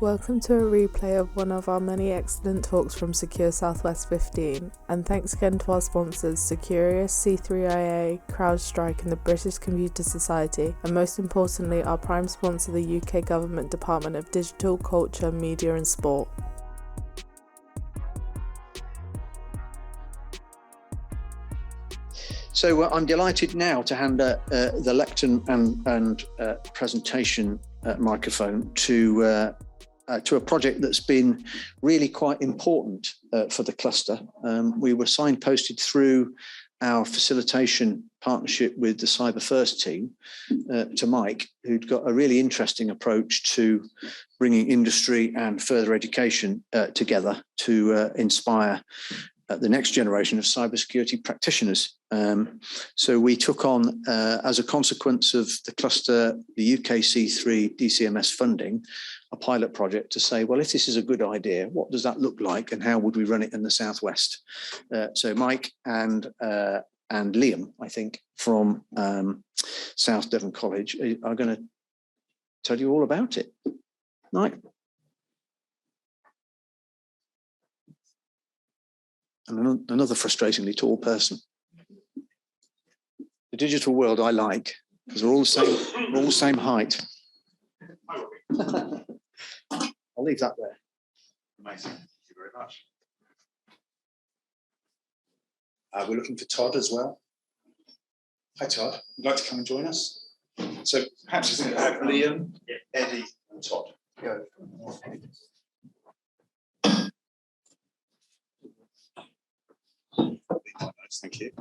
Welcome to a replay of one of our many excellent talks from Secure Southwest 15, and thanks again to our sponsors Securius, C3IA, CrowdStrike and the British Computer Society, and most importantly our prime sponsor the UK Government Department of Digital, Culture, Media and Sport. So I'm delighted now to hand the lectern and presentation microphone to a project that's been really quite important for the cluster. We were signposted through our facilitation partnership with the Cyber First team to Mike, who'd got a really interesting approach to bringing industry and further education together to inspire the next generation of cybersecurity practitioners. So we took on, as a consequence of the cluster, the UKC3 DCMS funding, a pilot project to say, well, if this is a good idea, what does that look like and how would we run it in the Southwest? So Mike and Liam, I think, from South Devon College are going to tell you all about it. Mike? And another frustratingly tall person. The digital world I like, because we're all the same height. I'll leave that there. Amazing. Thank you very much. We're looking for Todd as well. Hi, Todd. Would you like to come and join us? So perhaps you think have Liam, Eddie, and Todd. Go. Thank you.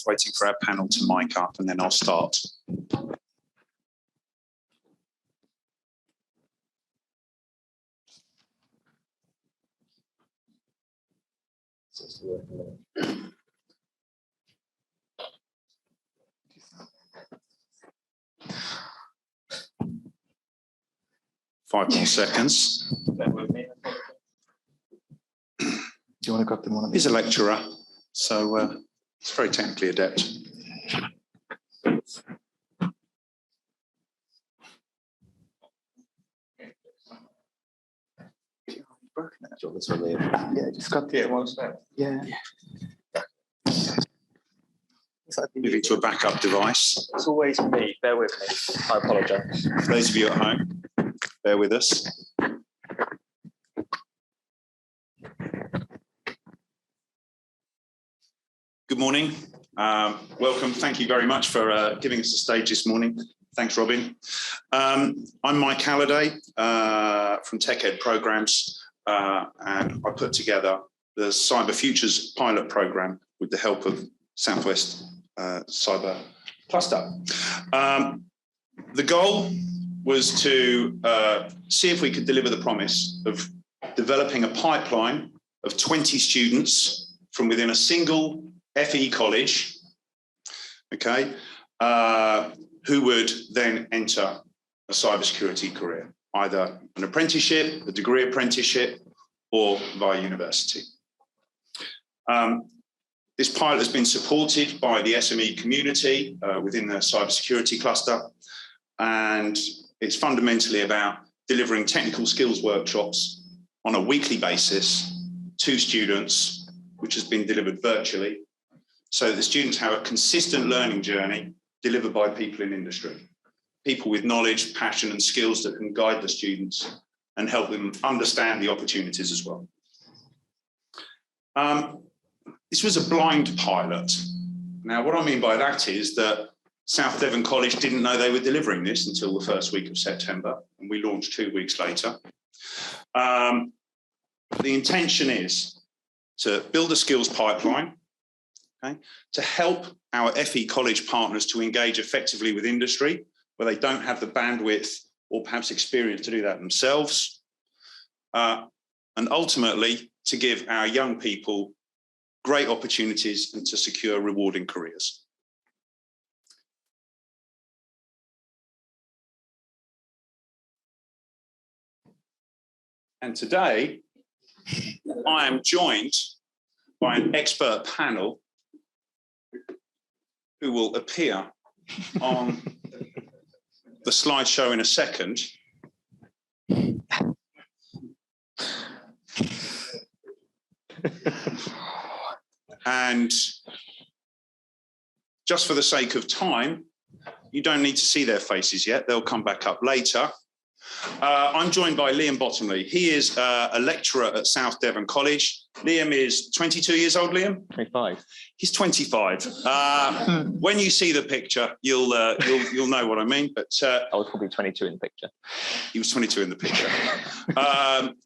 'Waiting for our panel to mic up and then I'll start. Five more seconds. Do you want to grab them on? He's a lecturer, so it's very technically adept. Yeah, just got the one step. Yeah. Moving to a backup device. It's always me, bear with me. I apologise. For those of you at home, bear with us. Good morning. Welcome. Thank you very much for giving us a stage this morning. Thanks, Robin. I'm Mike Halliday from Tech Ed Programs, and I put together the Cyber Futures pilot program with the help of Southwest Cyber Cluster. The goal was to see if we could deliver the promise of developing a pipeline of 20 students from within a single FE college, okay, who would then enter a cybersecurity career, either an apprenticeship, a degree apprenticeship, or via university. This pilot has been supported by the SME community within the cybersecurity cluster, and it's fundamentally about delivering technical skills workshops on a weekly basis to students, which has been delivered virtually, so the students have a consistent learning journey delivered by people in industry, people with knowledge, passion and skills that can guide the students and help them understand the opportunities as well. This was a blind pilot. Now, what I mean by that is that South Devon College didn't know they were delivering this until the first week of September, and we launched 2 weeks later. The intention is to build a skills pipeline, okay, to help our FE college partners to engage effectively with industry where they don't have the bandwidth or perhaps experience to do that themselves, and ultimately to give our young people great opportunities and to secure rewarding careers. And today, I am joined by an expert panel who will appear on the slideshow in a second. And just for the sake of time, you don't need to see their faces yet. They'll come back up later. I'm joined by Liam Bottomley. He is a lecturer at South Devon College. Liam is 22 years old, Liam? 25. He's 25. When you see the picture, you'll know what I mean. But I was probably 22 in the picture. He was 22 in the picture.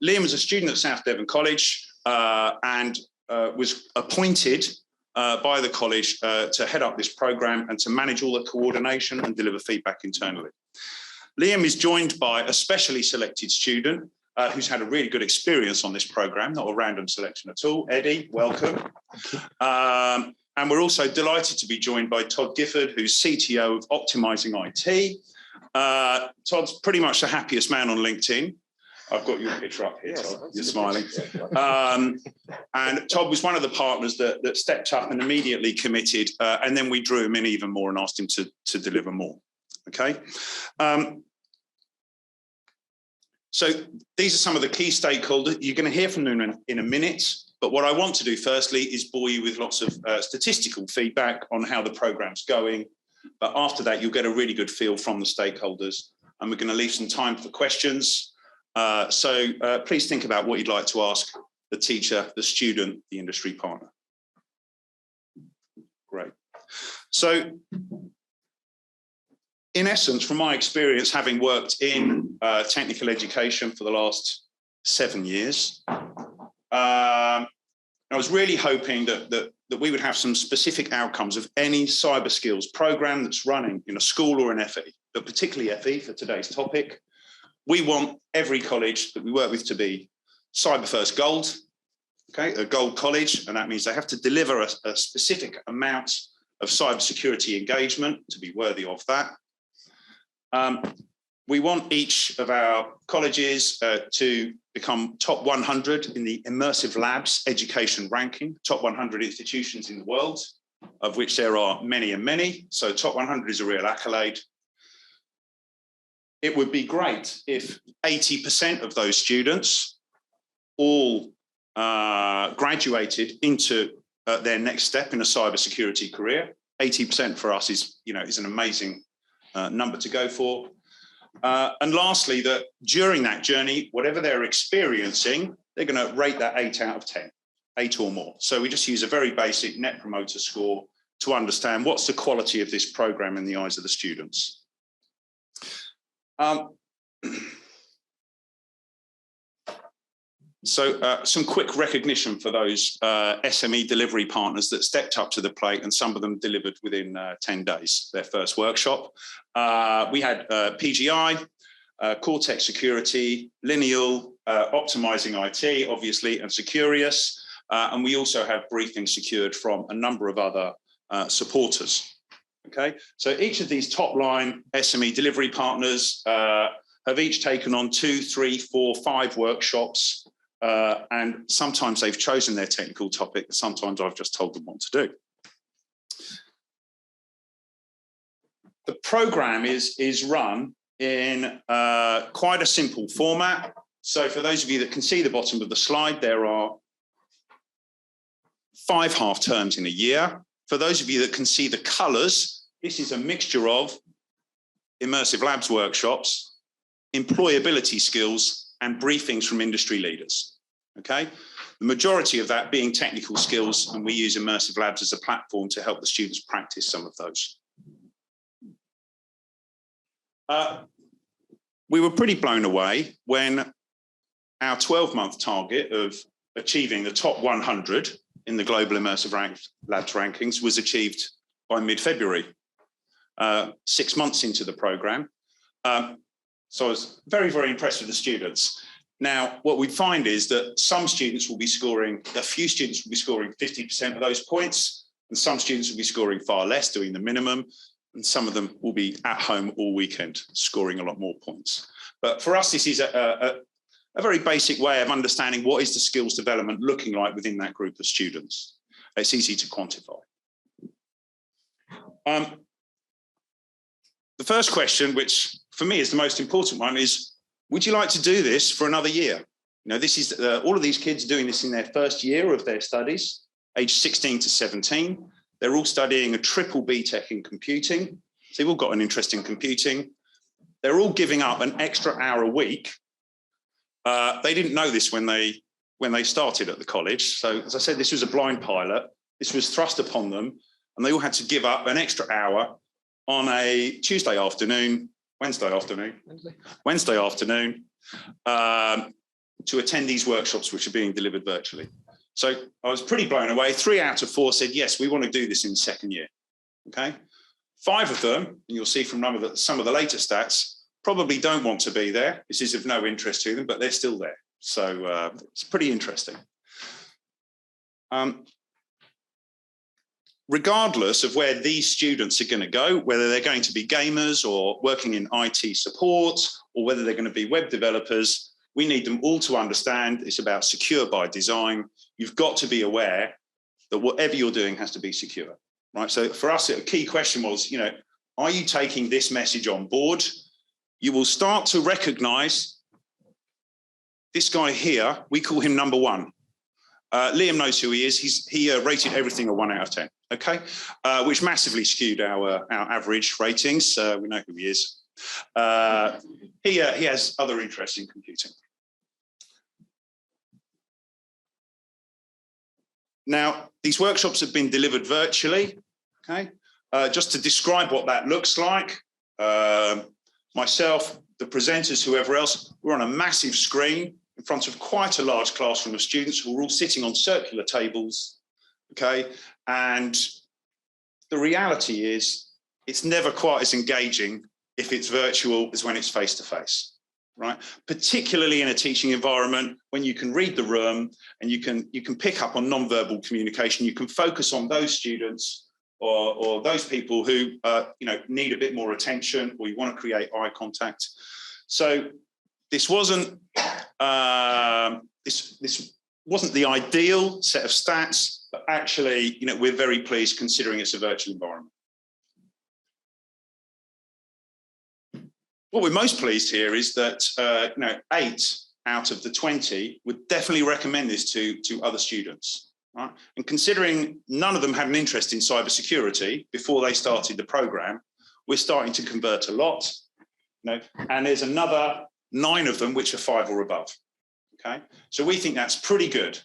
Liam was a student at South Devon College and was appointed by the college to head up this programme and to manage all the coordination and deliver feedback internally. Liam is joined by a specially selected student who's had a really good experience on this programme, not a random selection at all. Eddie, welcome. And we're also delighted to be joined by Todd Gifford, who's CTO of Optimising IT. Todd's pretty much the happiest man on LinkedIn. I've got your picture up here, Todd. You're smiling. And Todd was one of the partners that stepped up and immediately committed, and then we drew him in even more and asked him to deliver more. Okay. So these are some of the key stakeholders. You're going to hear from them in a minute, but what I want to do firstly is bore you with lots of statistical feedback on how the programme's going. But after that, you'll get a really good feel from the stakeholders, and we're going to leave some time for questions. So please think about what you'd like to ask the teacher, the student, the industry partner. Great. So in essence, from my experience, having worked in technical education for the last 7 years, I was really hoping that we would have some specific outcomes of any cyber skills program that's running in a school or an FE, but particularly FE for today's topic. We want every college that we work with to be Cyber First Gold, okay, a gold college, and that means they have to deliver a specific amount of cybersecurity engagement to be worthy of that. We want each of our colleges to become top 100 in the Immersive Labs education ranking, top 100 institutions in the world, of which there are many and many. So top 100 is a real accolade. It would be great if 80% of those students all graduated into their next step in a cybersecurity career. 80% for us is an amazing number to go for. And lastly, that during that journey, whatever they're experiencing, they're going to rate that 8 out of 10, 8 or more. So we just use a very basic net promoter score to understand what's the quality of this program in the eyes of the students. So some quick recognition for those SME delivery partners that stepped up to the plate, and some of them delivered within 10 days, their first workshop. We had PGI, Cortex Security, Lineal, Optimising IT, obviously, and Securious. And we also have briefings secured from a number of other supporters. Okay, so each of these top line SME delivery partners have each taken on 2, 3, 4, 5 workshops. And sometimes they've chosen their technical topic, sometimes I've just told them what to do. The programme is run in quite a simple format. So for those of you that can see the bottom of the slide, there are 5 half terms in a year. For those of you that can see the colours, this is a mixture of Immersive Labs workshops, employability skills, and briefings from industry leaders. Okay, the majority of that being technical skills, and we use Immersive Labs as a platform to help the students practice some of those. We were pretty blown away when our 12-month target of achieving the top 100 in the Global Immersive Labs rankings was achieved by mid-February, 6 months into the programme. So I was very, very impressed with the students. Now, what we find is that some students will be scoring, a few students will be scoring 50% of those points, and some students will be scoring far less, doing the minimum, and some of them will be at home all weekend, scoring a lot more points. But for us, this is a a very basic way of understanding what is the skills development looking like within that group of students. It's easy to quantify. The first question, which for me is the most important one, is, would you like to do this for another year? You know, this is all of these kids doing this in their first year of their studies, age 16 to 17. They're all studying a triple BTEC in computing. So they've all got an interest in computing. They're all giving up an extra hour a week. They didn't know this when they started at the college. So as I said, this was a blind pilot. This was thrust upon them, and they all had to give up an extra hour on a Wednesday afternoon, to attend these workshops, which are being delivered virtually. So I was pretty blown away. 3 out of 4 said, yes, we want to do this in the second year. Okay. 5 of them, and you'll see from some of the later stats, probably don't want to be there. This is of no interest to them, but they're still there. So it's pretty interesting. Regardless of where these students are going to go, whether they're going to be gamers or working in IT support, or whether they're going to be web developers, we need them all to understand it's about secure by design. You've got to be aware that whatever you're doing has to be secure, right? So for us, a key question was, you know, are you taking this message on board? You will start to recognize this guy here. We call him number 1. Liam knows who he is. He rated everything a 1 out of 10. Okay, which massively skewed our average ratings. We know who he is. He has other interests in computing. Now, these workshops have been delivered virtually. Okay, just to describe what that looks like. Myself, the presenters, whoever else, we're on a massive screen in front of quite a large classroom of students who are all sitting on circular tables. Okay, and the reality is it's never quite as engaging if it's virtual as when it's face-to-face, right? Particularly in a teaching environment when you can read the room and you can pick up on non-verbal communication. You can focus on those students or those people who you know, need a bit more attention, or you want to create eye contact. So this wasn't this wasn't the ideal set of stats, but actually, you know, we're very pleased considering it's a virtual environment. What we're most pleased here is that you know, 8 out of the 20 would definitely recommend this to other students. Right? And considering none of them had an interest in cybersecurity before they started the program, we're starting to convert a lot. You know, and there's another 9 of them which are 5 or above. Okay, so we think that's pretty good.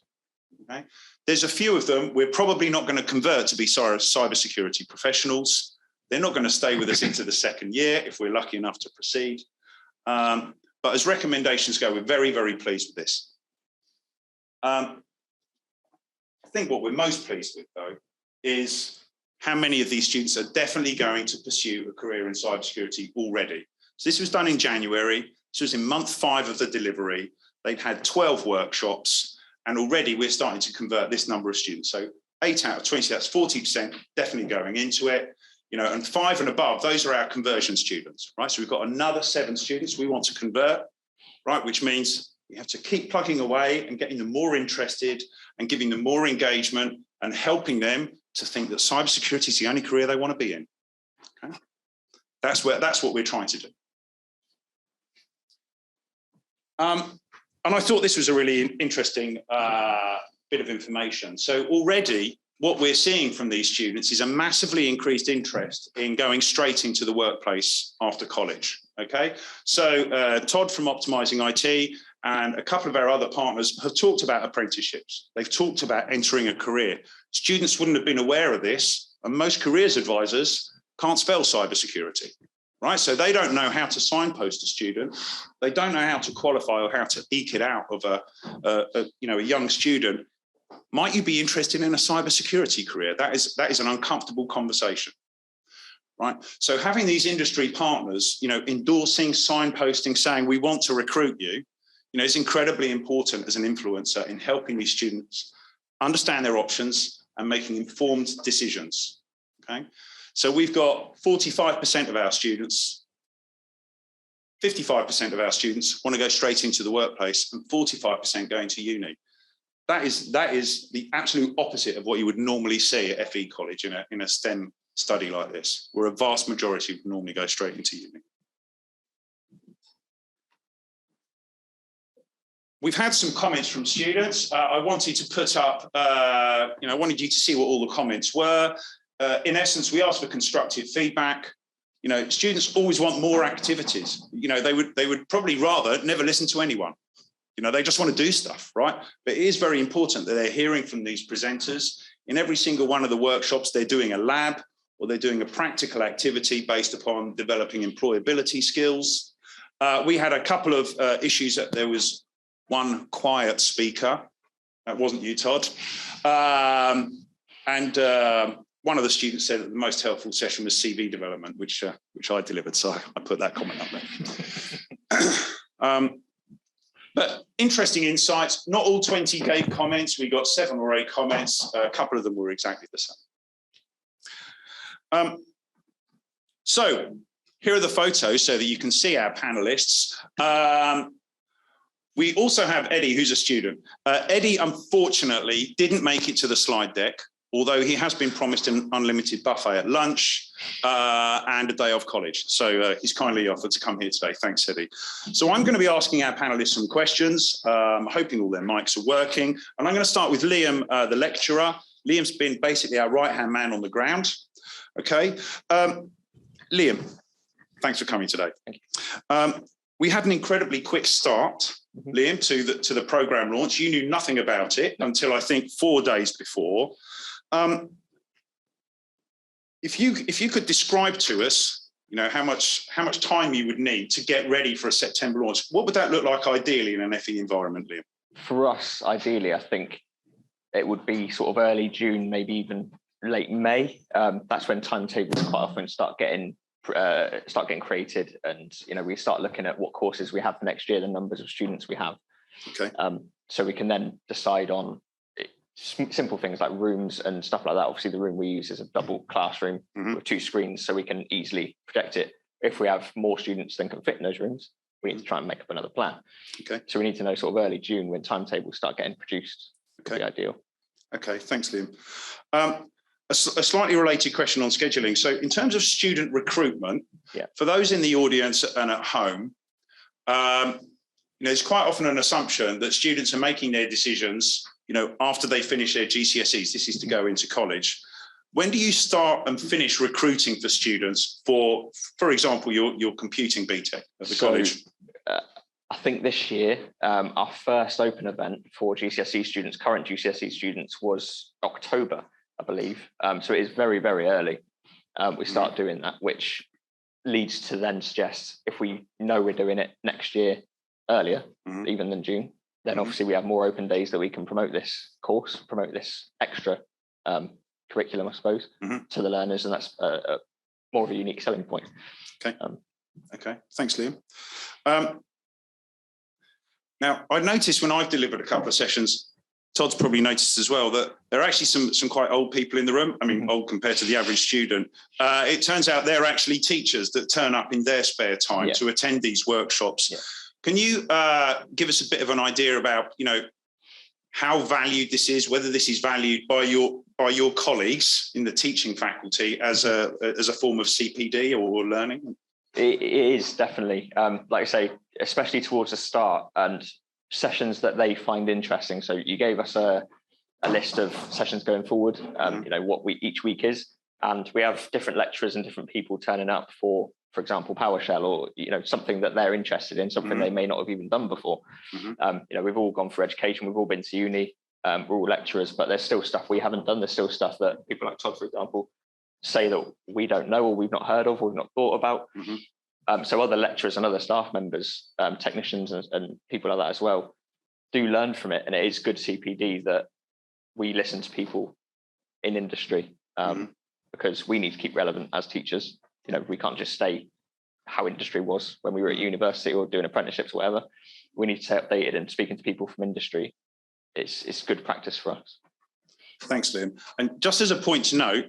Okay, there's a few of them we're probably not going to convert to be cybersecurity professionals. They're not going to stay with us into the second year if we're lucky enough to proceed. But as recommendations go, we're very, very pleased with this. I think what we're most pleased with, though, is how many of these students are definitely going to pursue a career in cybersecurity already. So this was done in January. This was in month 5 of the delivery. They'd had 12 workshops, and already we're starting to convert this number of students. So 8 out of 20, that's 40% definitely going into it. You know, and 5 and above, those are our conversion students, right? So we've got another 7 students we want to convert, right? Which means we have to keep plugging away and getting them more interested and giving them more engagement and helping them to think that cybersecurity is the only career they want to be in. Okay? That's what we're trying to do. And I thought this was a really interesting bit of information. So already, what we're seeing from these students is a massively increased interest in going straight into the workplace after college. Okay, so Todd from Optimizing IT and a couple of our other partners have talked about apprenticeships. They've talked about entering a career. Students wouldn't have been aware of this, and most careers advisors can't spell cybersecurity, right? So they don't know how to signpost a student. They don't know how to qualify or how to eke it out of a young student. Might you be interested in a cybersecurity career? That is an uncomfortable conversation, right? So having these industry partners, you know, endorsing, signposting, saying we want to recruit you, you know, is incredibly important as an influencer in helping these students understand their options and making informed decisions. Okay, so we've got 45% of our students 55% of our students want to go straight into the workplace and 45% going to uni. That is the absolute opposite of what you would normally see at FE College in a STEM study like this, where a vast majority would normally go straight into uni. We've had some comments from students. I wanted to put up, I wanted you to see what all the comments were. In essence, we asked for constructive feedback. Students always want more activities. They would probably rather never listen to anyone. They just want to do stuff, right? But it is very important that they're hearing from these presenters. In every single one of the workshops, they're doing a lab or they're doing a practical activity based upon developing employability skills. We had a couple of issues that there was one quiet speaker. That wasn't you, Todd. One of the students said that the most helpful session was CV development, which I delivered. So I put that comment up there. But interesting insights. Not all 20 gave comments. We got 7 or 8 comments. A couple of them were exactly the same. So here are the photos so that you can see our panelists. We also have Eddie, who's a student. Eddie, unfortunately, didn't make it to the slide deck, although he has been promised an unlimited buffet at lunch and a day off college. So he's kindly offered to come here today. Thanks, Eddie. So I'm going to be asking our panelists some questions, hoping all their mics are working. And I'm going to start with Liam, the lecturer. Liam's been basically our right-hand man on the ground. Okay. Liam, thanks for coming today. Thank you. We had an incredibly quick start, Liam, to the programme launch. You knew nothing about it until I think 4 days before. If you could describe to us, how much time you would need to get ready for a September launch, what would that look like ideally in an FE environment, Liam? For us, ideally, I think it would be sort of early June, maybe even late May. That's when timetables quite often start getting created, and we start looking at what courses we have for next year, the numbers of students we have. Okay. So we can then decide on simple things like rooms and stuff like that. Obviously, the room we use is a double classroom with 2 screens, so we can easily project it. If we have more students than can fit in those rooms, we need to try and make up another plan. Okay. So we need to know sort of early June when timetables start getting produced. Okay. Would be ideal. Okay, thanks, Liam. A slightly related question on scheduling. So in terms of student recruitment, for those in the audience and at home, there's quite often an assumption that students are making their decisions after they finish their GCSEs. This is to go into college. When do you start and finish recruiting for students for example, your computing BTEC at the college? I think this year, our first open event for GCSE students, current GCSE students, was October, I believe. So it is very, very early. We start doing that, which leads to then suggest if we know we're doing it next year earlier, even than June, then obviously we have more open days that we can promote this course, promote this extra curriculum, I suppose, to the learners, and that's more of a unique selling point. Okay. Okay. Thanks, Liam. Now, I noticed when I've delivered a couple of sessions, Todd's probably noticed as well, that there are actually some quite old people in the room. I mean, old compared to the average student. It turns out they're actually teachers that turn up in their spare time to attend these workshops. Yeah. Can you give us a bit of an idea about, how valued this is, whether this is valued by your colleagues in the teaching faculty as a form of CPD or learning? It is definitely, like I say, especially towards the start, and sessions that they find interesting. So you gave us a list of sessions going forward, what each week is, and we have different lecturers and different people turning up for example, PowerShell, or something that they're interested in, something they may not have even done before. We've all gone for education, we've all been to uni, we're all lecturers, but there's still stuff we haven't done. There's still stuff that people like Todd, for example, say that we don't know, or we've not heard of, or we've not thought about. So other lecturers and other staff members, technicians and people like that as well, do learn from it. And it is good CPD that we listen to people in industry, because we need to keep relevant as teachers. We can't just stay how industry was when we were at university or doing apprenticeships or whatever. We need to stay updated, and speaking to people from industry, it's good practice for us. Thanks, Liam. And just as a point to note,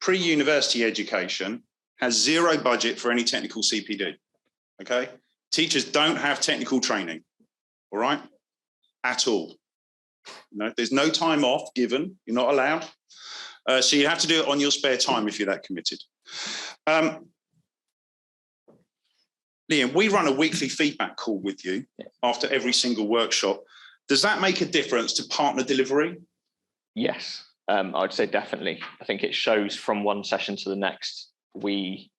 pre-university education has zero budget for any technical CPD. okay? Teachers don't have technical training, all right? At all. No, there's no time off given. You're not allowed. So you have to do it on your spare time if you're that committed. Liam, we run a weekly feedback call with you after every single workshop. Does that make a difference to partner delivery? Yes, I would say definitely. I think it shows from one session to the next. We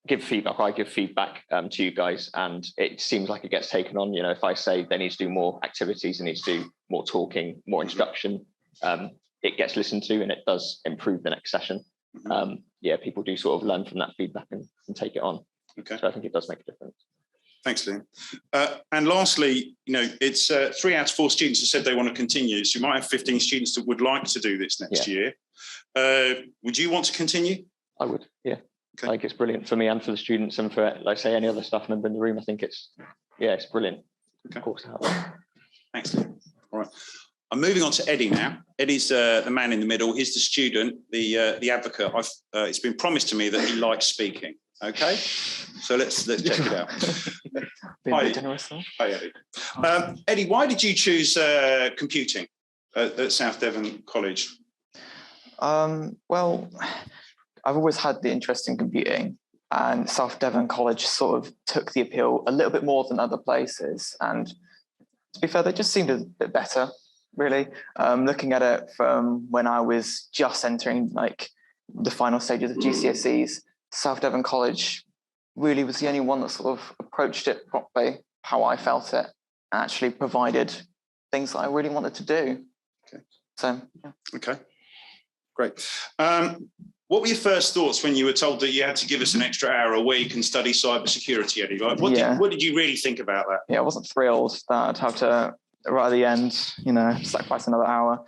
give feedback, I give feedback to you guys, and it seems like it gets taken on. You know, if I say they need to do more activities, they need to do more talking, more instruction, it gets listened to and it does improve the next session. Yeah, people do sort of learn from that feedback and take it on. Okay. So I think it does make a difference. Thanks, Liam. And lastly, you know, it's 3 out of 4 students have said they want to continue. So you might have 15 students that would like to do this next year. Would you want to continue? I would, yeah. Okay. I think it's brilliant for me and for the students and for, like say, any other staff member in the room. I think it's brilliant. Okay. Of course. Thanks, Liam. All right. I'm moving on to Eddie now. Eddie's the man in the middle. He's the student, the advocate. It's been promised to me that he likes speaking. Okay, so let's check it out. Hi, Eddie. Eddie, why did you choose computing at South Devon College? Well, I've always had the interest in computing, and South Devon College sort of took the appeal a little bit more than other places. And to be fair, they just seemed a bit better, really. Looking at it from when I was just entering like the final stages of GCSEs, South Devon College really was the only one that sort of approached it properly, how I felt it, and actually provided things that I really wanted to do. Okay. So, yeah. Okay, great. What were your first thoughts when you were told that you had to give us an extra hour a week and study cybersecurity, Eddie? Like, what did you really think about that? Yeah, I wasn't thrilled that I'd have to, right at the end, you know, sacrifice another hour.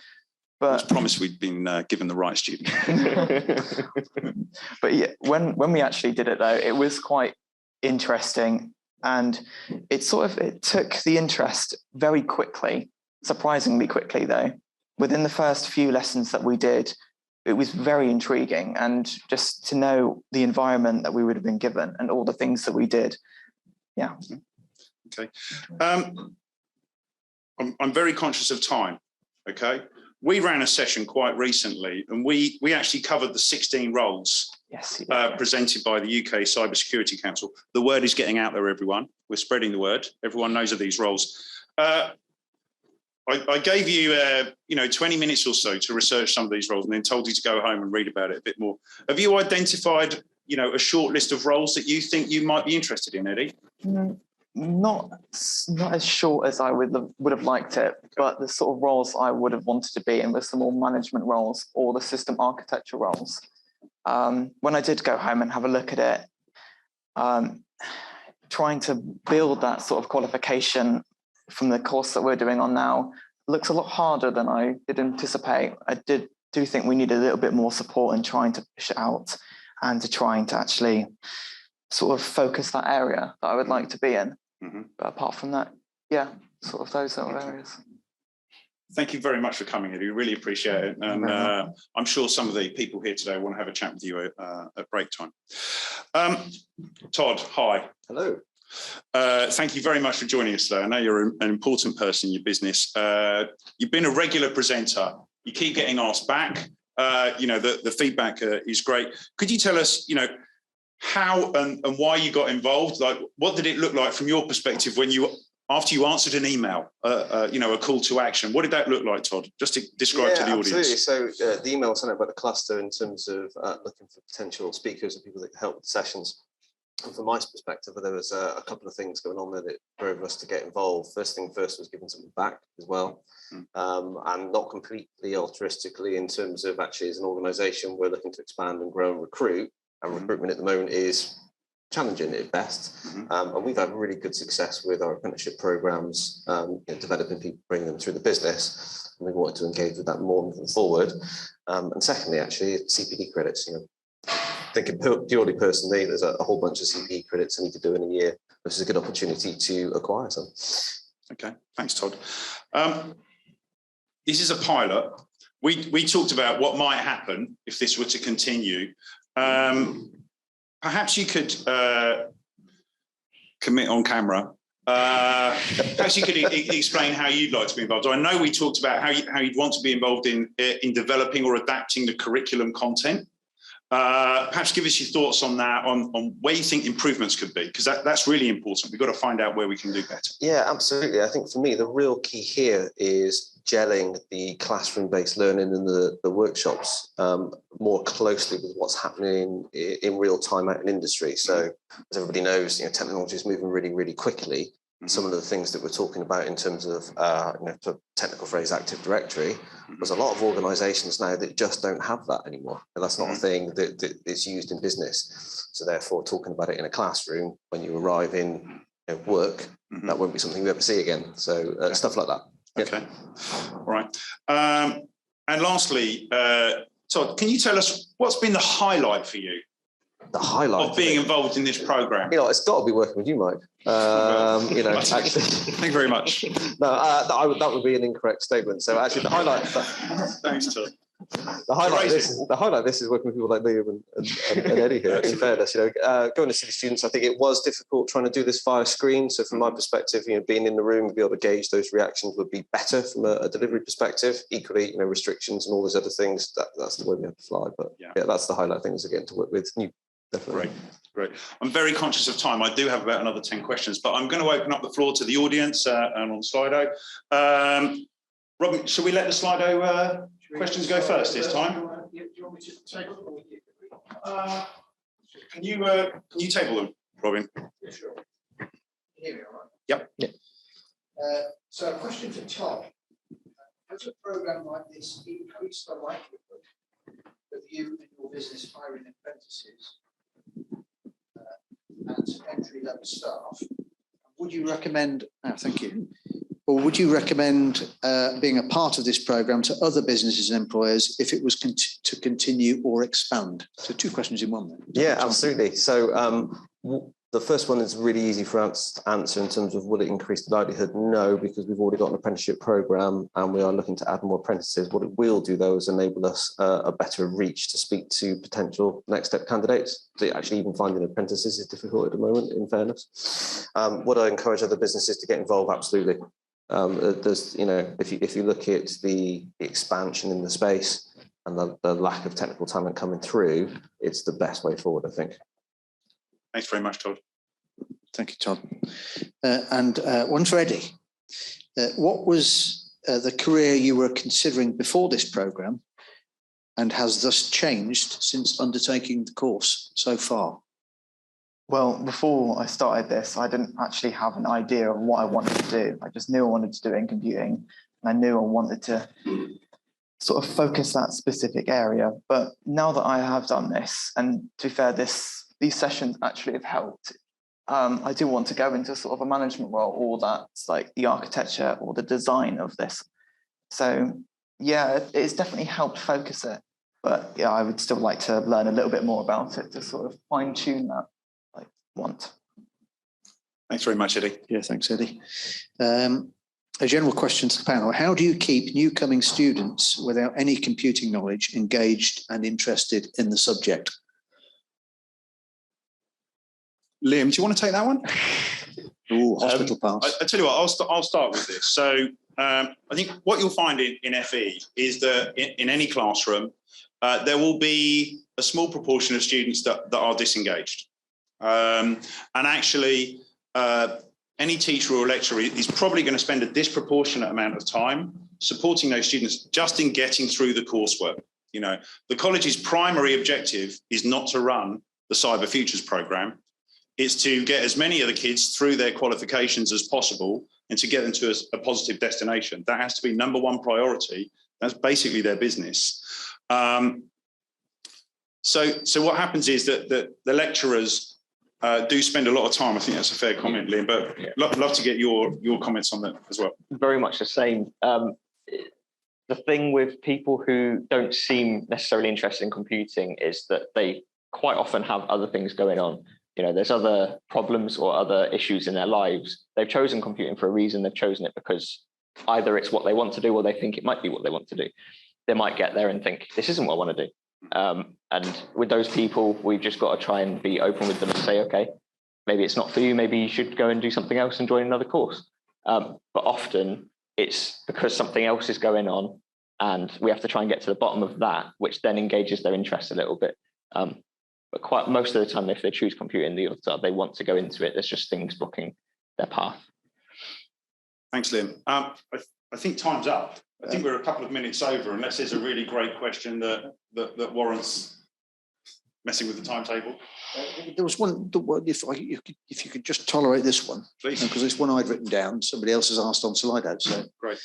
But I was promised we'd been given the right student. But yeah, when we actually did it though, it was quite interesting, and it took the interest very quickly, surprisingly quickly though. Within the first few lessons that we did, it was very intriguing, and just to know the environment that we would have been given and all the things that we did. Yeah. Okay. I'm very conscious of time. Okay. We ran a session quite recently, and we actually covered the 16 roles presented by the UK Cybersecurity Council. The word is getting out there, everyone. We're spreading the word. Everyone knows of these roles. I gave you, 20 minutes or so to research some of these roles, and then told you to go home and read about it a bit more. Have you identified, a short list of roles that you think you might be interested in, Eddie? Not as short as I would have liked it, but the sort of roles I would have wanted to be in were some more management roles or the system architecture roles. When I did go home and have a look at it, trying to build that sort of qualification from the course that we're doing on now looks a lot harder than I did anticipate. I do think we need a little bit more support in trying to push it out and to trying to actually sort of focus that area that I would like to be in. Mm-hmm. But apart from that, yeah, sort of those sort of areas. Thank you very much for coming, Eddie. Really appreciate it. And I'm sure some of the people here today want to have a chat with you at break time. Todd, hi. Hello. Thank you very much for joining us today. I know you're an important person in your business. You've been a regular presenter. You keep getting asked back. The feedback is great. Could you tell us, how and why you got involved? Like, what did it look like from your perspective when after you answered an email, a call to action? What did that look like, Todd? Just to describe to the audience. Absolutely. So the email was sent out by the cluster in terms of looking for potential speakers and people that could help with the sessions. And from my perspective, there was a couple of things going on there that drove us to get involved. First thing first was giving something back as well. And not completely altruistically in terms of actually as an organisation, we're looking to expand and grow and recruit. And recruitment at the moment is challenging at best. And we've had really good success with our apprenticeship programs, developing people, bringing them through the business. And we wanted to engage with that more moving forward. And secondly, actually, CPD credits. Thinking purely personally, there's a whole bunch of CPD credits I need to do in a year. This is a good opportunity to acquire some. Okay, thanks, Todd. This is a pilot. We talked about what might happen if this were to continue. Perhaps you could commit on camera. Perhaps you could explain how you'd like to be involved. I know we talked about how you'd want to be involved in developing or adapting the curriculum content. Perhaps give us your thoughts on that, on where you think improvements could be, because that's really important. We've got to find out where we can do better. Yeah, absolutely. I think for me, the real key here is gelling the classroom-based learning and the workshops more closely with what's happening in real time out in industry. So as everybody knows, technology is moving really, really quickly. Some of the things that we're talking about in terms of, the technical phrase, Active Directory, there's a lot of organisations now that just don't have that anymore. And that's not a thing that is used in business. So therefore, talking about it in a classroom when you arrive in work, that won't be something you ever see again. So stuff like that. Yep. Okay. All right. And lastly, Todd, can you tell us what's been the highlight for you? The highlight of being involved in this program. It's got to be working with you, Mike. Actually, thank you very much. No, that would be an incorrect statement. So actually, the highlight. Thanks, Todd. The highlight. This is working with people like Liam and Eddie here. In fairness, going to see the students, I think it was difficult trying to do this via screen. So from my perspective, being in the room, be able to gauge those reactions would be better from a delivery perspective. Equally, restrictions and all those other things. That's the way we have to fly. But yeah, that's the highlight things again to work with. Definitely. Great. I'm very conscious of time. I do have about another 10 questions, but I'm going to open up the floor to the audience and on Slido. Robin, shall we let the Slido questions go first this time? Do you want me to take them? Can you table them, Robin? Yeah, sure. Can you hear me all right? Yep. Yeah. So a question for Todd. Has a program like this increased the likelihood of you and your business hiring apprentices and entry-level staff? Would you recommend, thank you, or would you recommend being a part of this program to other businesses and employers if it was to continue or expand? So 2 questions in one then. Yeah, absolutely. So the first one is really easy for us to answer in terms of will it increase the likelihood? No, because we've already got an apprenticeship program and we are looking to add more apprentices. What it will do, though, is enable us a better reach to speak to potential next step candidates. So actually, even finding apprentices is difficult at the moment, in fairness. Would I encourage other businesses to get involved? Absolutely. There's, if you look at the expansion in the space and the lack of technical talent coming through, it's the best way forward, I think. Thanks very much, Todd. Thank you, Todd. And one for Eddie. What was the career you were considering before this programme and has thus changed since undertaking the course so far? Well, before I started this, I didn't actually have an idea of what I wanted to do. I just knew I wanted to do it in computing, and I knew I wanted to sort of focus that specific area. But now that I have done this, and to be fair, these sessions actually have helped. I do want to go into sort of a management role, or that's like the architecture or the design of this. So yeah, it's definitely helped focus it. But yeah, I would still like to learn a little bit more about it to sort of fine tune that I want. Thanks very much, Eddie. Yeah, thanks, Eddie. A general question to the panel. How do you keep new coming students without any computing knowledge engaged and interested in the subject? Liam, do you want to take that one? Oh, hospital pass. I tell you what, I'll start with this. So I think what you'll find in FE is that in any classroom, there will be a small proportion of students that are disengaged. And actually, any teacher or lecturer is probably going to spend a disproportionate amount of time supporting those students just in getting through the coursework. The college's primary objective is not to run the Cyber Futures programme. It's to get as many of the kids through their qualifications as possible and to get them to a positive destination. That has to be number one priority. That's basically their business. So what happens is that the lecturers do spend a lot of time. I think that's a fair comment, Liam, but love to get your comments on that as well. Very much the same. The thing with people who don't seem necessarily interested in computing is that they quite often have other things going on. There's other problems or other issues in their lives. They've chosen computing for a reason. They've chosen it because either it's what they want to do or they think it might be what they want to do. They might get there and think, this isn't what I want to do. And with those people, we've just got to try and be open with them and say, okay, maybe it's not for you, maybe you should go and do something else and join another course. But often it's because something else is going on and we have to try and get to the bottom of that, which then engages their interest a little bit. But quite most of the time, if they choose computing, they want to go into it. There's just things blocking their path. Thanks, Liam. I think time's up. I think we're a couple of minutes over, unless there's a really great question that warrants messing with the timetable. There was one, if you could just tolerate this one, please, because it's one I'd written down. Somebody else has asked on Slido, so great.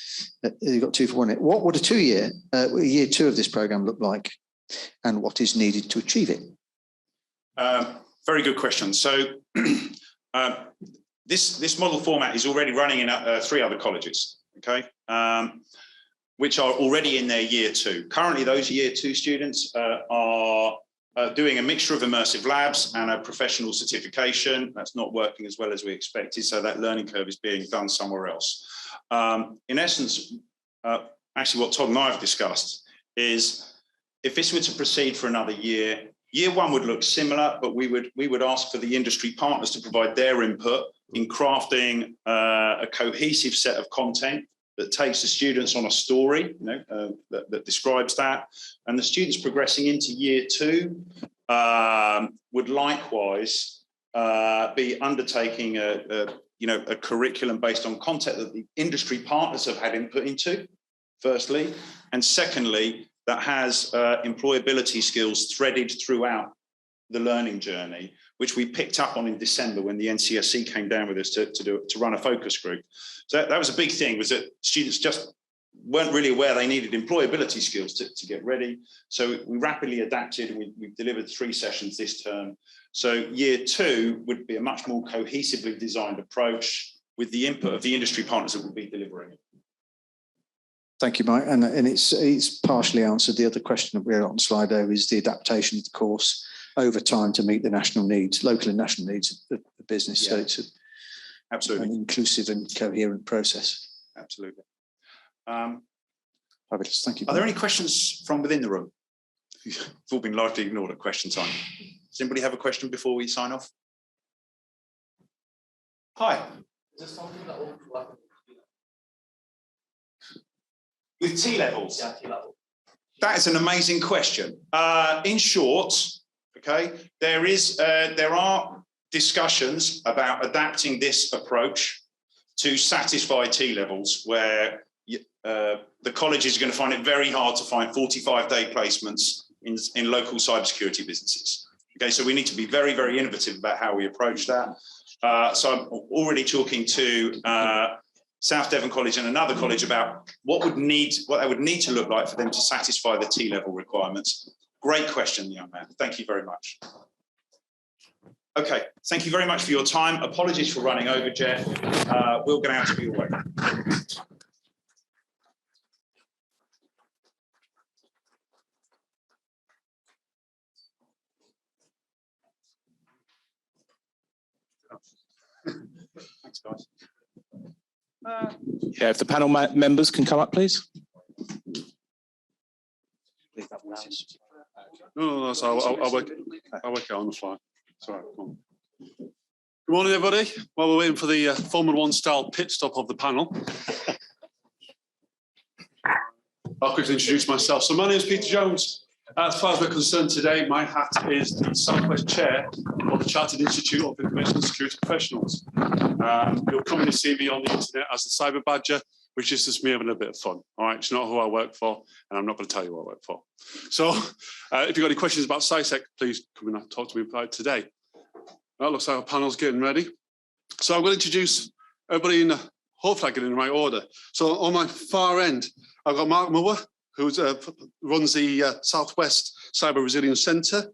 You've got 2 for 1. What would a year 2 of this program look like, and what is needed to achieve it? Very good question. So this model format is already running in 3 other colleges, okay, which are already in their year 2. Currently, those year 2 students are doing a mixture of immersive labs and a professional certification. That's not working as well as we expected, so that learning curve is being done somewhere else. In essence, actually what Todd and I have discussed is, if this were to proceed for another year, year 1 would look similar, but we would ask for the industry partners to provide their input in crafting a cohesive set of content that takes the students on a story, that describes that. And the students progressing into year 2 would likewise be undertaking a curriculum based on content that the industry partners have had input into, firstly, and secondly, that has employability skills threaded throughout the learning journey, which we picked up on in December when the NCSC came down with us to run a focus group. So that was a big thing, was that students just weren't really aware they needed employability skills to get ready. So we rapidly adapted, and we delivered 3 sessions this term. So year 2 would be a much more cohesively designed approach with the input of the industry partners that will be delivering it. Thank you, Mike. And it's partially answered. The other question that we're on Slido is the adaptation of the course over time to meet the national needs, local and national needs of the business. Yeah. So it's absolutely an inclusive and coherent process. Absolutely. Fabulous. Thank you. Are there any questions from within the room? You've all been largely ignored at question time. Does anybody have a question before we sign off? Hi. Is there something that will work with T-levels? Yeah, T-level. That is an amazing question. In short, okay, there are discussions about adapting this approach to satisfy T-levels, where the colleges are going to find it very hard to find 45-day placements in local cybersecurity businesses. Okay, so we need to be very, very innovative about how we approach that. So I'm already talking to South Devon College and another college about what they would need to look like for them to satisfy the T-level requirements. Great question, young man. Thank you very much. Okay, thank you very much for your time. Apologies for running over, Jeff. We'll get out of your way. Thanks, guys. Yeah, if the panel members can come up, please. No, so I'll work it on the fly. Sorry. Come on. Good morning, everybody. While we're waiting for the Formula 1 style pit stop of the panel, I'll quickly introduce myself. So my name is Peter Jones. As far as we're concerned today, my hat is the Southwest Chair of the Chartered Institute of Information and Security Professionals. You'll commonly see me on the internet as the Cyber Badger, which is just me having a bit of fun. All right, it's not who I work for, and I'm not going to tell you who I work for. So if you've got any questions about SciSec, please come and talk to me about it today. Well, looks like our panel's getting ready. So I'm going to introduce everybody in, hopefully I get in the right order. So on my far end, I've got Mark Moore, who runs the Southwest Cyber Resilience Centre,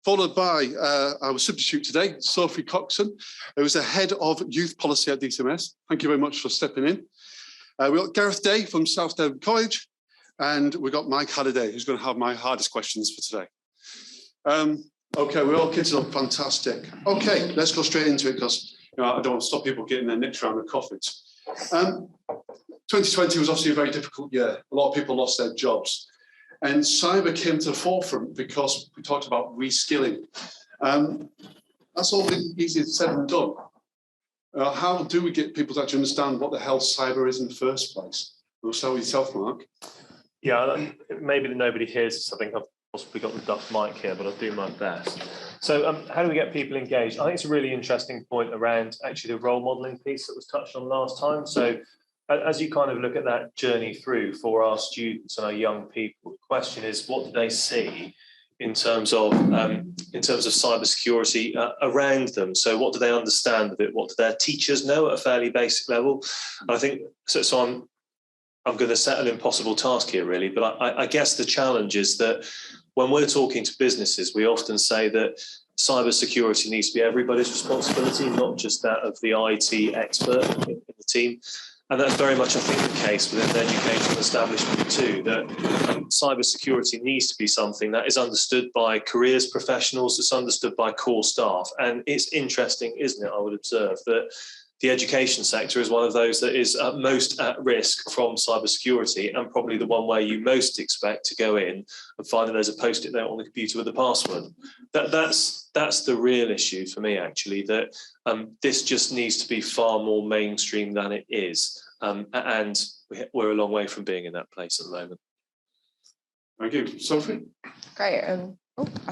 followed by our substitute today, Sophie Coxon, who's the head of youth policy at DCMS. Thank you very much for stepping in. We've got Gareth Day from South Devon College, and we've got Mike Halliday, who's going to have my hardest questions for today. Okay, we're all kitted up, fantastic. Okay, let's go straight into it, because I don't want to stop people getting their nicks around the coffins. 2020 was obviously a very difficult year. A lot of people lost their jobs. And cyber came to the forefront because we talked about reskilling. that's all been easier said than done. How do we get people to actually understand what the hell cyber is in the first place? We'll start with yourself, Mark. Yeah, maybe that nobody hears this. I think I've possibly got the duff mic here, but I'll do my best. So how do we get people engaged? I think it's a really interesting point around actually the role modelling piece that was touched on last time. So as you kind of look at that journey through for our students and our young people, the question is, what do they see in terms of cybersecurity around them? So what do they understand of it? What do their teachers know at a fairly basic level? And I think so I'm going to set an impossible task here, really, but I guess the challenge is that when we're talking to businesses, we often say that cybersecurity needs to be everybody's responsibility, not just that of the IT expert in the team. And that's very much, I think, the case within the educational establishment too, that cybersecurity needs to be something that is understood by careers professionals, it's understood by core staff. And it's interesting, isn't it, I would observe, that the education sector is one of those that is most at risk from cybersecurity, and probably the one where you most expect to go in and find that there's a post-it note on the computer with a password. That's the real issue for me, actually, that this just needs to be far more mainstream than it is. And we're a long way from being in that place at the moment. Thank you. Sophie? Great. I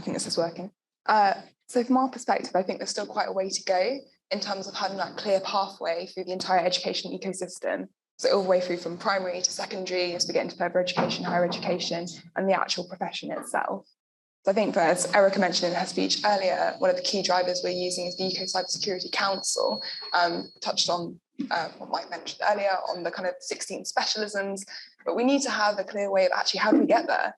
think this is working. So from our perspective, I think there's still quite a way to go in terms of having that clear pathway through the entire education ecosystem. So all the way through from primary to secondary, as we get into further education, higher education, and the actual profession itself. So I think that, as Erica mentioned in her speech earlier, one of the key drivers we're using is the UK Cybersecurity Council, touched on what Mike mentioned earlier on the kind of 16 specialisms, but we need to have a clear way of actually how do we get there?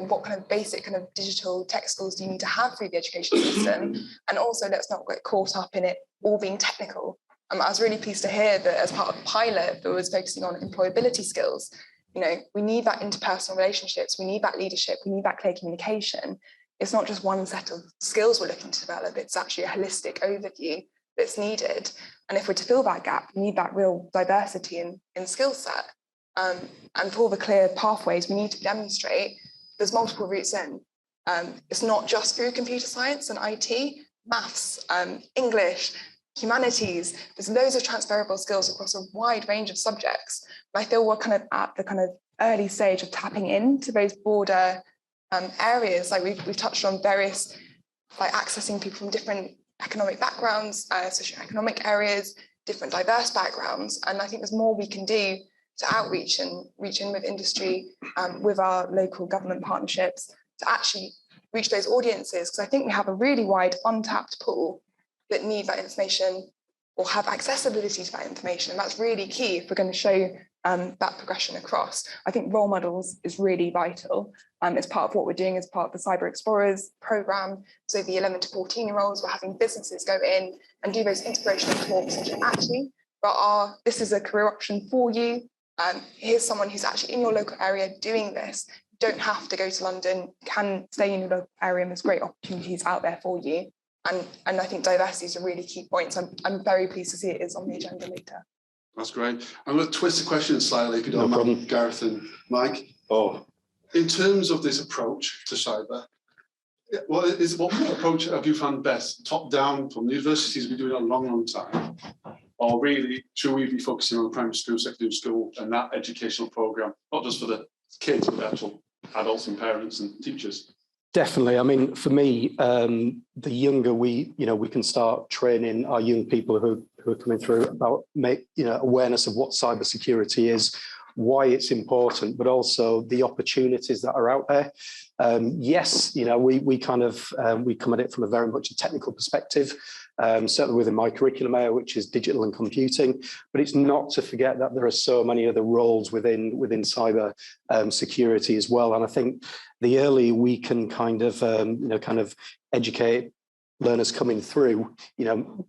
What kind of basic kind of digital tech skills do you need to have through the education system? And also, let's not get caught up in it all being technical. I was really pleased to hear that as part of the pilot that was focusing on employability skills, we need that interpersonal relationships, we need that leadership, we need that clear communication. It's not just one set of skills we're looking to develop, it's actually a holistic overview that's needed. And if we're to fill that gap, we need that real diversity in skill set. And for all the clear pathways, we need to demonstrate there's multiple routes in. It's not just through computer science and IT, maths, English, humanities. There's loads of transferable skills across a wide range of subjects. But I feel we're kind of at the kind of early stage of tapping into those broader areas. Like we've touched on various, like accessing people from different economic backgrounds, socioeconomic areas, different diverse backgrounds. And I think there's more we can do to outreach and reach in with industry, with our local government partnerships, to actually reach those audiences. Because I think we have a really wide untapped pool that need that information or have accessibility to that information. And that's really key if we're going to show that progression across. I think role models is really vital. It's part of what we're doing as part of the Cyber Explorers programme. So the 11 to 14-year-olds, we're having businesses go in and do those inspirational talks and actually, this is a career option for you. Here's someone who's actually in your local area doing this. You don't have to go to London, can stay in your local area, and there's great opportunities out there for you. And I think diversity is a really key point. So I'm very pleased to see it is on the agenda later. That's great. I'm going to twist the question slightly, if you don't mind, Gareth and Mike. In terms of this approach to cyber, what approach have you found best? Top down from the universities, we've been doing it a long time. Or really, should we be focusing on the primary school, secondary school, and that educational programme, not just for the kids, but the actual adults and parents and teachers? Definitely. I mean, for me, the younger we can start training our young people who are coming through about awareness of what cybersecurity is, why it's important, but also the opportunities that are out there. Yes, we come at it from a very much a technical perspective. Certainly within my curriculum area, which is digital and computing, but it's not to forget that there are so many other roles within cyber security as well. And I think the earlier we can kind of educate learners coming through,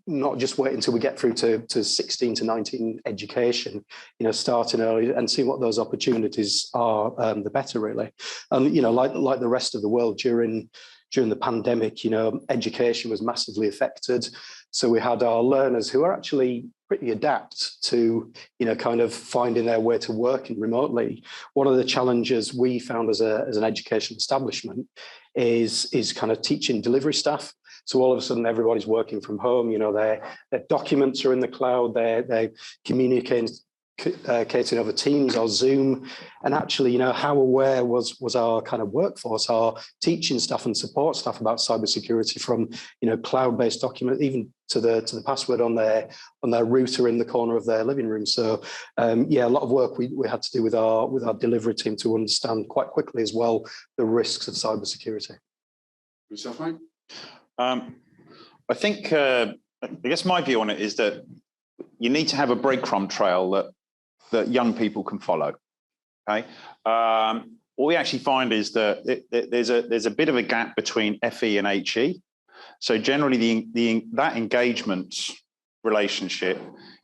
not just wait until we get through to 16 to 19 education, starting early and see what those opportunities are, the better really. And like the rest of the world during the pandemic, education was massively affected. So we had our learners who are actually pretty adept to, kind of finding their way to working remotely. One of the challenges we found as an education establishment is kind of teaching delivery staff. So all of a sudden, everybody's working from home. You know, their documents are in the cloud. They're communicating over Teams or Zoom. And actually, you know, how aware was our kind of workforce, our teaching staff and support staff about cybersecurity, from, you know, cloud-based documents, even to the password on their router in the corner of their living room. So yeah, a lot of work we had to do with our delivery team to understand quite quickly as well the risks of cybersecurity. Yourself, mate? I think I guess my view on it is that you need to have a breadcrumb trail that young people can follow. Okay, what we actually find is that there's a bit of a gap between FE and HE. So generally, that engagement relationship,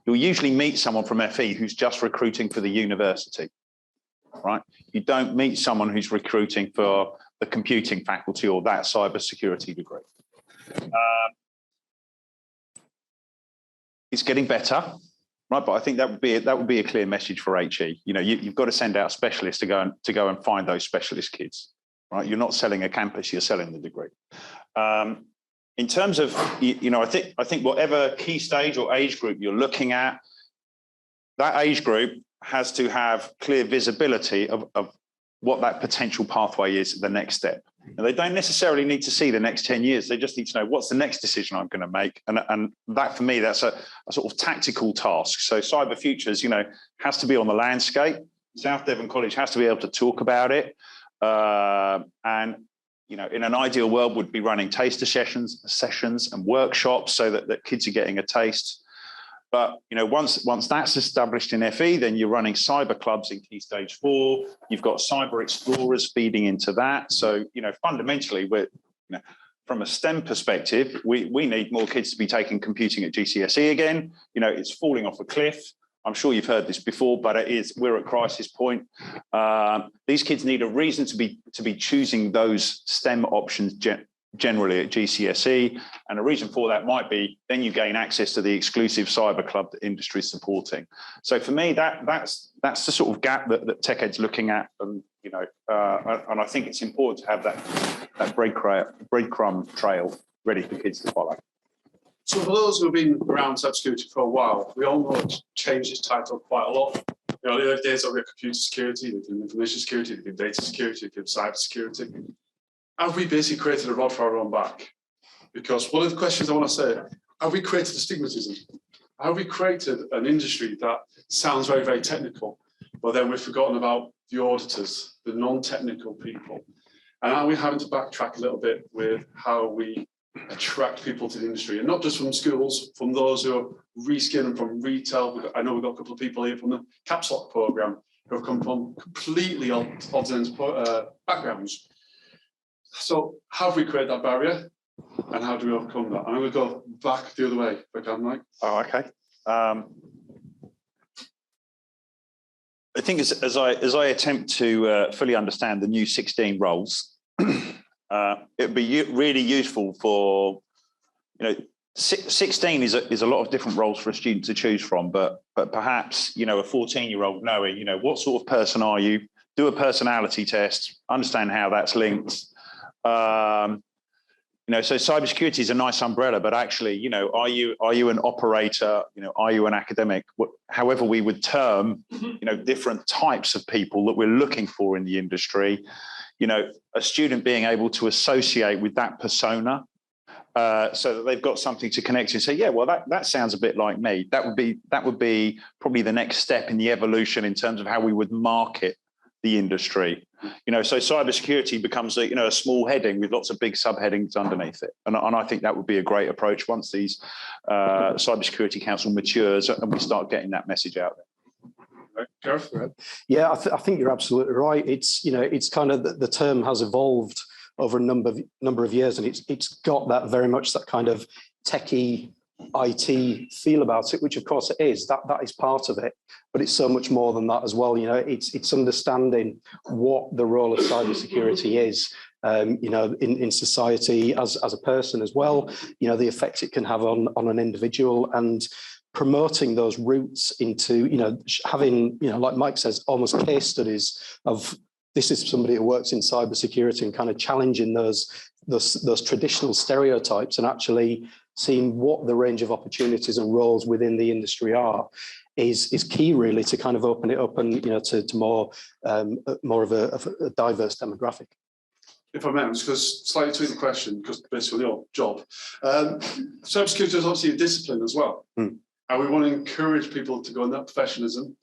you'll usually meet someone from FE who's just recruiting for the university, right? You don't meet someone who's recruiting for the computing faculty or that cybersecurity degree. It's getting better, right? But I think that would be a clear message for HE. You know, you've got to send out specialists to go and find those specialist kids, right? You're not selling a campus, you're selling the degree. In terms of, you know, I think whatever key stage or age group you're looking at, that age group has to have clear visibility of what that potential pathway is, the next step. And they don't necessarily need to see the next 10 years. They just need to know what's the next decision I'm going to make. And that, for me, that's a sort of tactical task. So Cyber Futures, you know, has to be on the landscape. South Devon College has to be able to talk about it. And, you know, in an ideal world, would be running taster sessions and workshops so that kids are getting a taste. But, you know, once that's established in FE, then you're running cyber clubs in Key Stage 4. You've got cyber explorers feeding into that. So, you know, fundamentally, from a STEM perspective, we need more kids to be taking computing at GCSE again. You know, it's falling off a cliff. I'm sure you've heard this before, but we're at crisis point. These kids need a reason to be choosing those STEM options generally at GCSE, and a reason for that might be then you gain access to the exclusive cyber club that industry is supporting. So for me, that's the sort of gap that TechEd's looking at, and you know, and I think it's important to have that breadcrumb trail ready for kids to follow. So for those who've been around cybersecurity for a while, we all know it's changed its title quite a lot. You know, the early days of computer security, they did information security, they did data security, they did cyber security. Have we basically created a rod for our own back? Because one of the questions I want to say, have we created a stigmatism? Have we created an industry that sounds very, very technical, but then we've forgotten about the auditors, the non-technical people? And are we having to backtrack a little bit with how we attract people to the industry? And not just from schools, from those who are reskilling from retail. I know we've got a couple of people here from the Caps Lock programme who have come from completely odds and ends backgrounds. So have we created that barrier, and how do we overcome that? I'm going to go back the other way if I can, Mike. Oh, okay. I think as I attempt to fully understand the new 16 roles, it would be really useful for, you know, 16 is a lot of different roles for a student to choose from, but perhaps, you know, a 14-year-old knowing, you know, what sort of person are you? Do a personality test, understand how that's linked. You know, so cybersecurity is a nice umbrella, but actually, you know, are you an operator? You know, are you an academic? However we would term, you know, different types of people that we're looking for in the industry. You know, a student being able to associate with that persona, so that they've got something to connect to and say, yeah, well, that sounds a bit like me. That would be probably the next step in the evolution in terms of how we would market the industry. You know, so cybersecurity becomes a small heading with lots of big subheadings underneath it, and I think that would be a great approach once these Cybersecurity Council matures and we start getting that message out there. Gareth? Yeah, I think you're absolutely right. It's, you know, it's kind of the term has evolved over a number of years, and it's got that very much that kind of techie IT feel about it, which of course it is. That is part of it, but it's so much more than that as well. You know, it's understanding what the role of cybersecurity is. You know, in society as a person as well. You know, the effect it can have on an individual, and promoting those routes into, you know, having, you know, like Mike says, almost case studies of this is somebody who works in cybersecurity, and kind of challenging those those traditional stereotypes and actually seeing what the range of opportunities and roles within the industry are is key, really, to kind of open it up and to more of a diverse demographic. If I may, I'm just going to slightly tweak the question because based on your job. Cybersecurity is obviously a discipline as well. And we want to encourage people to go in that professionalism.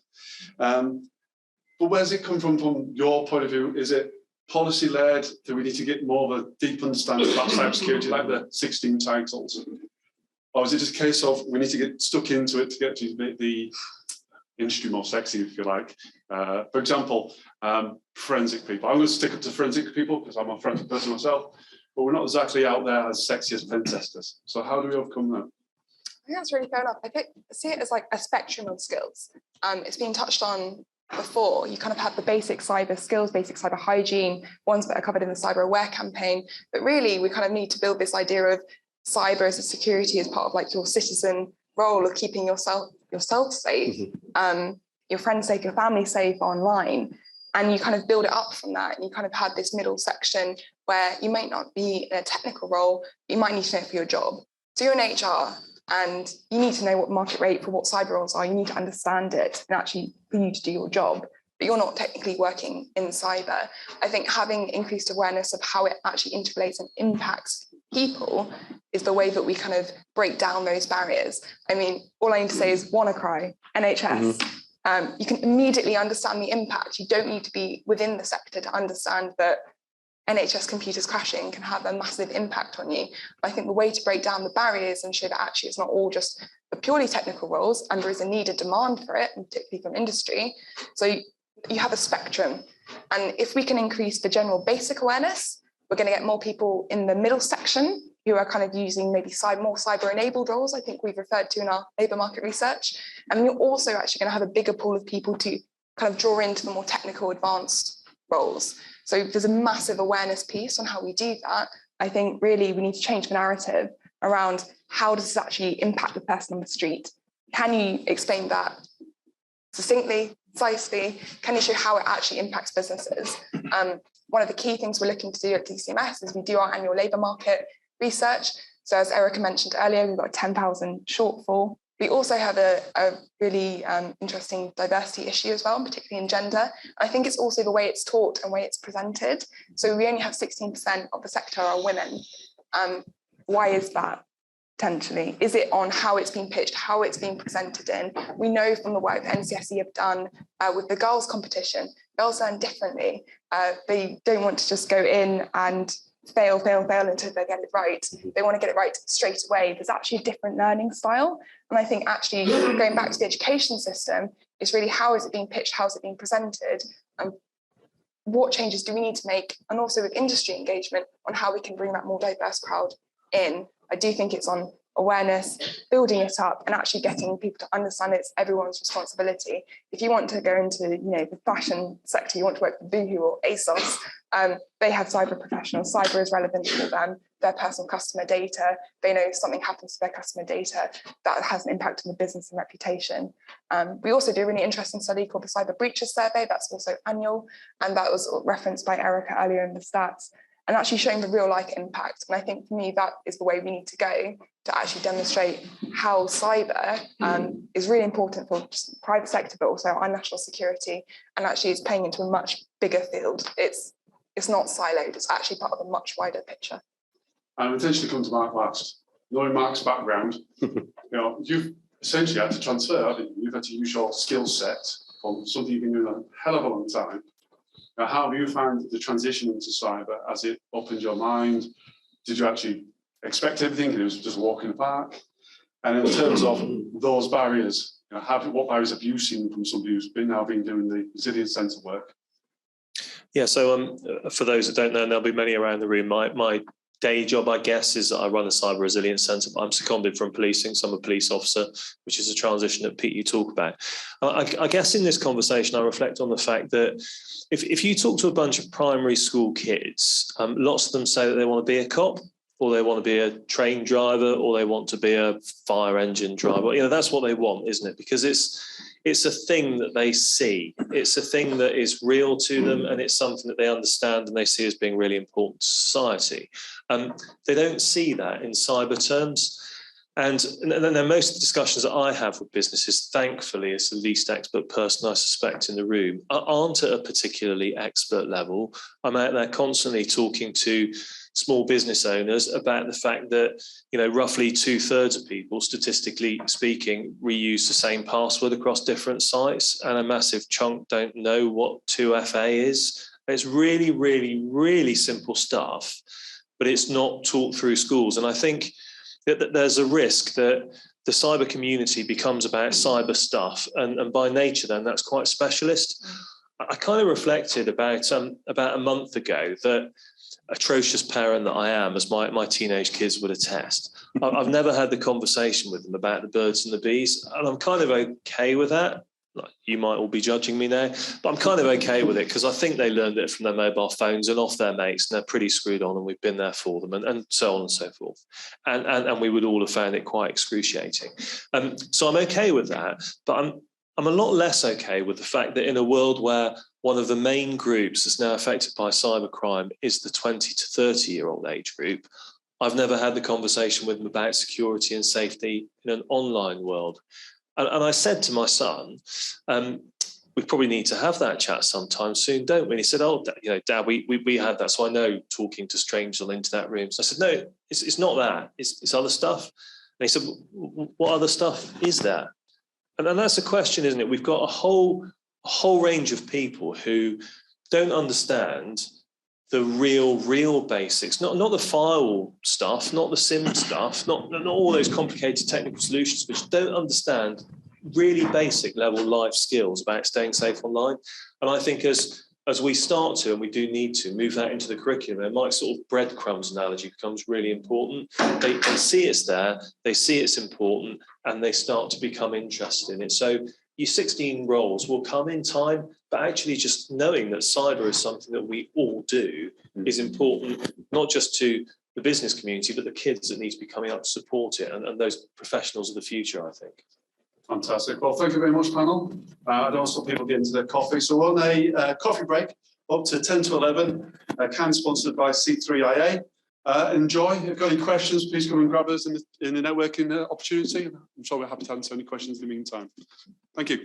But where's it come from your point of view? Is it policy-led? Do we need to get more of a deep understanding about cybersecurity, like the 16 titles? Or is it just a case of we need to get stuck into it to get to the industry more sexy, if you like? For example, forensic people. I'm going to stick up to forensic people because I'm a forensic person myself, but we're not exactly out there as sexy as pen testers. So how do we overcome that? I think that's really fair enough. I see it as like a spectrum of skills. It's been touched on before. You kind of have the basic cyber skills, basic cyber hygiene, ones that are covered in the Cyber Aware campaign. But really, we kind of need to build this idea of cyber as a security as part of like your citizen role of keeping yourself safe, your friends safe, your family safe online. And you kind of build it up from that. And you kind of had this middle section where you might not be in a technical role, you might need to know for your job. So you're in HR and you need to know what market rate for what cyber roles are. You need to understand it and actually for you to do your job, but you're not technically working in cyber. I think having increased awareness of how it actually interrelates and impacts people is the way that we kind of break down those barriers. I mean, all I need to say is WannaCry, NHS. You can immediately understand the impact. You don't need to be within the sector to understand that NHS computers crashing can have a massive impact on you. I think the way to break down the barriers and show that actually it's not all just the purely technical roles, and there is a need, a demand for it, and particularly from industry. So you have a spectrum. And if we can increase the general basic awareness, we're going to get more people in the middle section who are kind of using maybe more cyber-enabled roles, I think we've referred to in our labour market research. And you're also actually going to have a bigger pool of people to kind of draw into the more technical, advanced roles. So there's a massive awareness piece on how we do that. I think really we need to change the narrative around how does this actually impact the person on the street? Can you explain that succinctly, precisely? Can you show how it actually impacts businesses? One of the key things we're looking to do at DCMS is we do our annual labour market research. So as Erica mentioned earlier, we've got a 10,000 shortfall. We also have a really interesting diversity issue as well, particularly in gender. I think it's also the way it's taught and the way it's presented. So we only have 16% of the sector are women. Why is that? Potentially, is it on how it's been pitched, how it's being presented in? We know from the work that NCSE have done with the girls competition, girls learn differently. They don't want to just go in and fail until they get it right. They want to get it right straight away. There's actually a different learning style. And I think actually going back to the education system is really how is it being pitched, how is it being presented, and what changes do we need to make? And also with industry engagement on how we can bring that more diverse crowd in. I do think it's on awareness, building it up, and actually getting people to understand it's everyone's responsibility. If you want to go into, the fashion sector, you want to work for Boohoo or ASOS, they have cyber professionals. Cyber is relevant for them, their personal customer data. They know if something happens to their customer data, that has an impact on the business and reputation. We also do a really interesting study called the Cyber Breaches Survey. That's also annual, and that was referenced by Erica earlier in the stats, and actually showing the real life impact. And I think for me, that is the way we need to go to actually demonstrate how cyber is really important for just the private sector, but also our national security. And actually it's playing into a much bigger field. It's not siloed, it's actually part of a much wider picture. And potentially come to Mark last. Knowing Mark's background, you've essentially had to transfer, haven't you? You've had to use your skill set from something you've been doing a hell of a long time. Now, how have you found the transition into cyber? Has it opened your mind? Did you actually expect everything and it was just a walk in the park? And in terms of those barriers, what barriers have you seen from somebody who's been doing the resilience centre work? Yeah, so for those that don't know, and there'll be many around the room, my day job, I guess, is that I run a cyber resilience centre. I'm seconded from policing, so I'm a police officer, which is a transition that Pete, you talk about. I guess in this conversation, I reflect on the fact that if you talk to a bunch of primary school kids, lots of them say that they want to be a cop, or they want to be a train driver, or they want to be a fire engine driver. That's what they want, isn't it? Because it's a thing that they see. It's a thing that is real to them, and it's something that they understand and they see as being really important to society. They don't see that in cyber terms. And then most discussions that I have with businesses, thankfully, as the least expert person I suspect in the room, aren't at a particularly expert level. I'm out there constantly talking to small business owners about the fact that, you know, roughly 2/3 of people, statistically speaking, reuse the same password across different sites, and a massive chunk don't know what 2FA is. It's really, really, really simple stuff, but it's not taught through schools. And I think that there's a risk that the cyber community becomes about cyber stuff, and by nature then that's quite specialist. I kind of reflected about a month ago that, atrocious parent that I am, as my teenage kids would attest, I've never had the conversation with them about the birds and the bees, and I'm kind of okay with that. Like, you might all be judging me now, but I'm kind of okay with it because I think they learned it from their mobile phones and off their mates, and they're pretty screwed on, and we've been there for them, and so on and so forth. And we would all have found it quite excruciating. So I'm okay with that, but I'm a lot less okay with the fact that in a world where one of the main groups that's now affected by cybercrime is the 20 to 30-year-old age group, I've never had the conversation with them about security and safety in an online world. And I said to my son, we probably need to have that chat sometime soon, don't we? And he said, oh, Dad, we had that. So I know talking to strangers on internet rooms. I said, no, it's not that. It's other stuff. And he said, what other stuff is there? And that's the question, isn't it? We've got a whole range of people who don't understand the real basics, not the firewall stuff, not the SIM stuff, not all those complicated technical solutions, which don't understand really basic level life skills about staying safe online. And I think as we start to, and we do need to, move that into the curriculum, and my sort of breadcrumbs analogy becomes really important. They see it's there, they see it's important, and they start to become interested in it. So your 16 roles will come in time, but actually just knowing that cyber is something that we all do is important, not just to the business community, but the kids that need to be coming up to support it, and those professionals of the future, I think. Fantastic. Well, thank you very much, panel. I don't want people getting to their coffee. So we're on a coffee break up to 10 to 11, can sponsored by C3IA. Enjoy. If you've got any questions, please come and grab us in the networking opportunity. I'm sure we're happy to answer any questions in the meantime. Thank you.